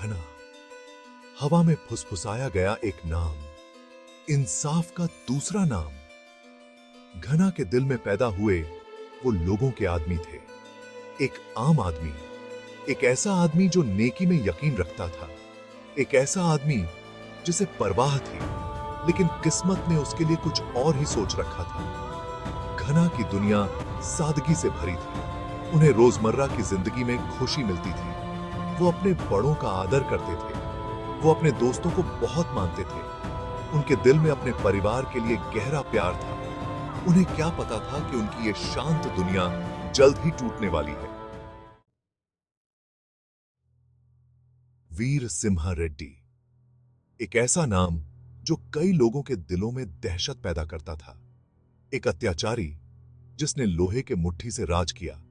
घना। हवा में फुसफुसाया गया एक नाम, इंसाफ का दूसरा नाम। घना के दिल में पैदा हुए वो लोगों के आदमी थे। एक आम आदमी, एक ऐसा आदमी जो नेकी में यकीन रखता था, एक ऐसा आदमी जिसे परवाह थी, लेकिन किस्मत ने उसके लिए कुछ और ही सोच रखा था। घना की दुनिया सादगी से भरी थी। उन्हें रोजमर्रा की जिंदगी में खुशी मिलती थी। वो अपने बड़ों का आदर करते थे। वो अपने दोस्तों को बहुत मानते थे। उनके दिल में अपने परिवार के लिए गहरा प्यार था। उन्हें क्या पता था कि उनकी ये शांत दुनिया जल्द ही टूटने वाली है। वीर सिम्हा रेड्डी, एक ऐसा नाम जो कई लोगों के दिलों में दहशत पैदा करता था। एक अत्याचारी जिसने लोहे के मुट्ठी से राज किया।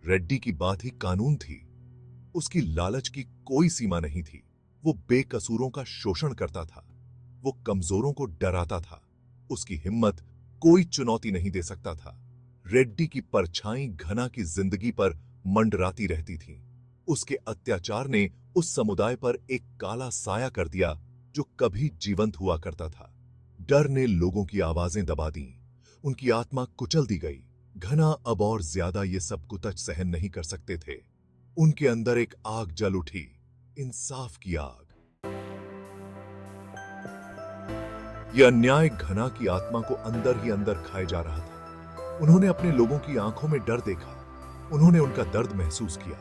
रेड्डी की बात ही कानून थी। उसकी लालच की कोई सीमा नहीं थी। वो बेकसूरों का शोषण करता था। वो कमजोरों को डराता था। उसकी हिम्मत कोई चुनौती नहीं दे सकता था। रेड्डी की परछाई घना की जिंदगी पर मंडराती रहती थी। उसके अत्याचार ने उस समुदाय पर एक काला साया कर दिया जो कभी जीवंत हुआ करता था। डर ने लोगों की आवाजें दबा दी। उनकी आत्मा कुचल दी गई। घना अब और ज्यादा ये सब कुछ सहन नहीं कर सकते थे। उनके अंदर एक आग जल उठी, इंसाफ की आग। यह अन्याय घना की आत्मा को अंदर ही अंदर खाए जा रहा था। उन्होंने अपने लोगों की आंखों में डर देखा। उन्होंने उनका दर्द महसूस किया।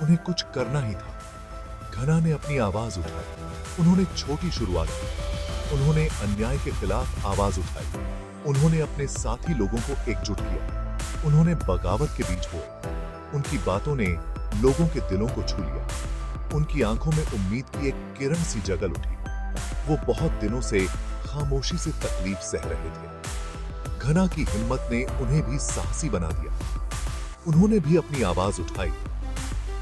उन्हें कुछ करना ही था। घना ने अपनी आवाज उठाई। उन्होंने छोटी शुरुआत की। उन्होंने अन्याय के खिलाफ आवाज उठाई। उन्होंने अपने साथी लोगों को एकजुट किया। उन्होंने बगावत के बीच बोए। उनकी बातों ने लोगों के दिलों को छू लिया। उनकी आंखों में उम्मीद की एक किरण सी जगल उठी। वो बहुत दिनों से खामोशी से तकलीफ सह रहे थे। घना की हिम्मत ने उन्हें भी साहसी बना दिया। उन्होंने भी अपनी आवाज उठाई।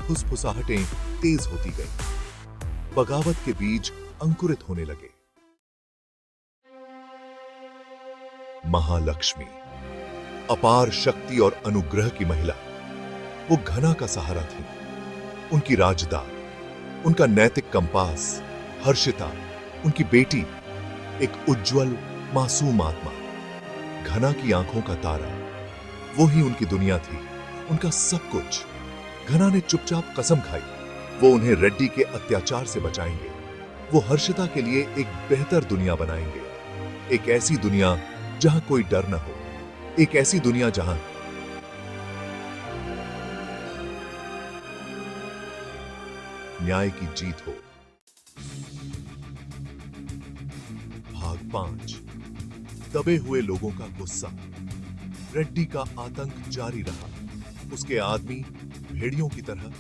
फुसफुसाहटें तेज होती गईं। बगावत के बीज अंकुरित होने लगे। महालक्ष्मी, अपार शक्ति और अनुग्रह की महिला, वो घना का सहारा थी। उनकी राजदार, उनका नैतिक कंपास, हर्षिता, उनकी बेटी, एक उज्जवल मासूम आत्मा। घना की आंखों का तारा, वो ही उनकी दुनिया थी, उनका सब कुछ। घना ने चुपचाप कसम खाई, वो उन्हें रेड्डी के अत्याचार से बचाएंगे। वो हर्षिता के लिए एक बेहतर दुनिया बनाएंगे। एक ऐसी दुनिया जहां कोई डर न हो। एक ऐसी दुनिया जहां न्याय की जीत हो। भाग 5। दबे हुए लोगों का गुस्सा। रेड्डी का आतंक जारी रहा। उसके आदमी भेड़ियों की तरह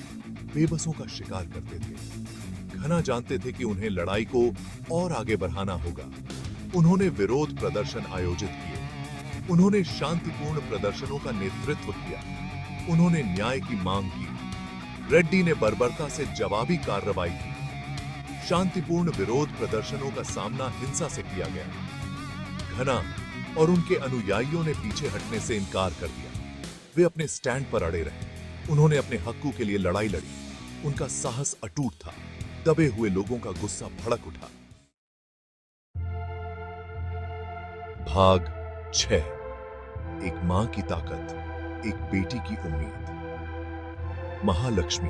बेबसों का शिकार करते थे। घना जानते थे कि उन्हें लड़ाई को और आगे बढ़ाना होगा। उन्होंने विरोध प्रदर्शन आयोजित किए। उन्होंने शांतिपूर्ण प्रदर्शनों का नेतृत्व किया। उन्होंने न्याय की मांग की। रेड्डी ने बर्बरता से जवाबी कार्रवाई की। शांतिपूर्ण विरोध प्रदर्शनों का सामना हिंसा से किया गया। घना और उनके अनुयायियों ने पीछे हटने से इनकार कर दिया। वे अपने स्टैंड पर अड़े रहे। उन्होंने अपने हकों के लिए लड़ाई लड़ी। उनका साहस अटूट था। दबे हुए लोगों का गुस्सा भड़क उठा। भाग 6। एक मां की ताकत, एक बेटी की उम्मीद। महालक्ष्मी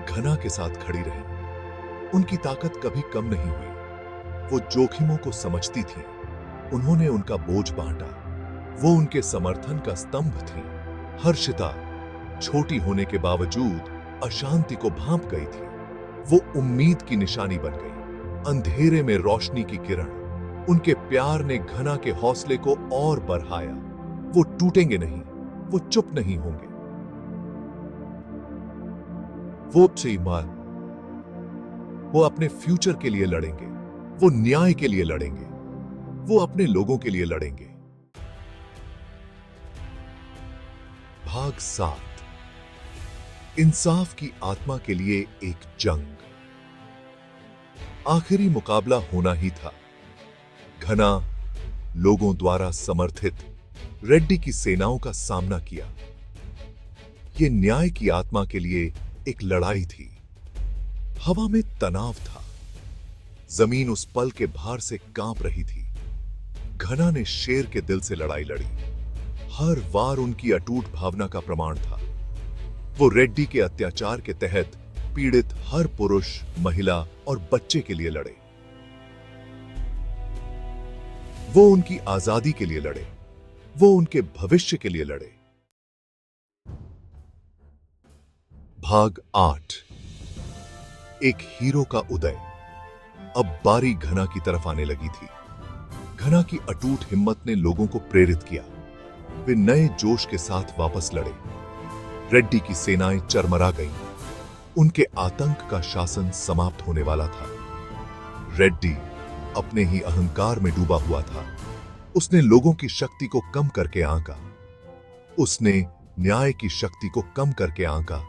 घना के साथ खड़ी रही। उनकी ताकत कभी कम नहीं हुई। वो जोखिमों को समझती थी। उन्होंने उनका बोझ बांटा। वो उनके समर्थन का स्तंभ थी। हर्षिता छोटी होने के बावजूद अशांति को भांप गई थी। वो उम्मीद की निशानी बन गई, अंधेरे में रोशनी की किरण। उनके प्यार ने घना के हौसले को और बढ़ाया। वो टूटेंगे नहीं, वो चुप नहीं होंगे। वो अपने फ्यूचर के लिए लड़ेंगे। वो न्याय के लिए लड़ेंगे। वो अपने लोगों के लिए लड़ेंगे। भाग 7। इंसाफ की आत्मा के लिए एक जंग। आखिरी मुकाबला होना ही था। घना लोगों द्वारा समर्थित रेड्डी की सेनाओं का सामना किया। यह न्याय की आत्मा के लिए एक लड़ाई थी। हवा में तनाव था। जमीन उस पल के भार से कांप रही थी। घना ने शेर के दिल से लड़ाई लड़ी। हर वार उनकी अटूट भावना का प्रमाण था। वो रेड्डी के अत्याचार के तहत पीड़ित हर पुरुष, महिला और बच्चे के लिए लड़े। वो उनकी आजादी के लिए लड़े। वो उनके भविष्य के लिए लड़े। भाग 8। एक हीरो का उदय। अब बारी घना की तरफ आने लगी थी। घना की अटूट हिम्मत ने लोगों को प्रेरित किया। वे नए जोश के साथ वापस लड़े। रेड्डी की सेनाएं चरमरा गईं। उनके आतंक का शासन समाप्त होने वाला था। रेड्डी अपने ही अहंकार में डूबा हुआ था। उसने लोगों की शक्ति को कम करके आंका। उसने न्याय की शक्ति को कम करके आंका,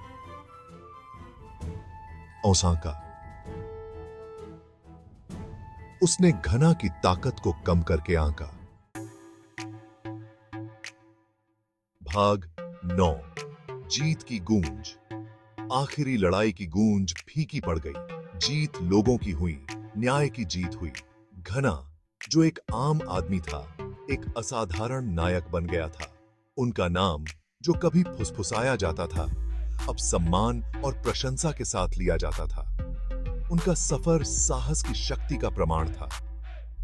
औसांका। उसने घना की ताकत को कम करके आंका। भाग 9। जीत की गूंज। आखिरी लड़ाई की गूंज फीकी पड़ गई। जीत लोगों की हुई, न्याय की जीत हुई। घना, जो एक आम आदमी था, एक असाधारण नायक बन गया था। उनका नाम, जो कभी फुसफुसाया जाता था, अब सम्मान और प्रशंसा के साथ लिया जाता था। उनका सफर साहस की शक्ति का प्रमाण था।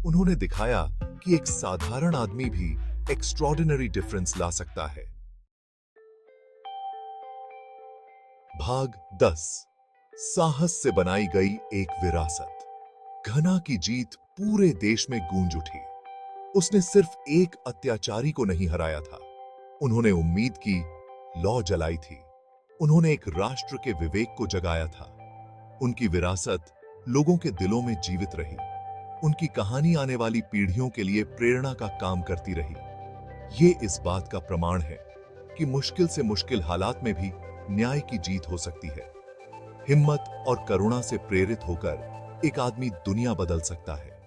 उन्होंने दिखाया कि एक साधारण आदमी भी एक्स्ट्रॉर्डिनरी डिफरेंस ला सकता है। भाग 10। साहस से बनाई गई एक विरासत। घना की जीत पूरे देश में गूंज उठी। उसने सिर्फ एक अत्याचारी को नहीं हराया था। उन्होंने उम्मीद की लौ जलाई थी। उन्होंने एक राष्ट्र के विवेक को जगाया था। उनकी विरासत लोगों के दिलों में जीवित रही। उनकी कहानी आने वाली पीढ़ियों के लिए प्रेरणा का काम करती रही। ये इस बात का प्रमाण है कि मुश्किल से मुश्किल हालात में भी न्याय की जीत हो सकती है। हिम्मत और करुणा से प्रेरित होकर एक आदमी दुनिया बदल सकता है।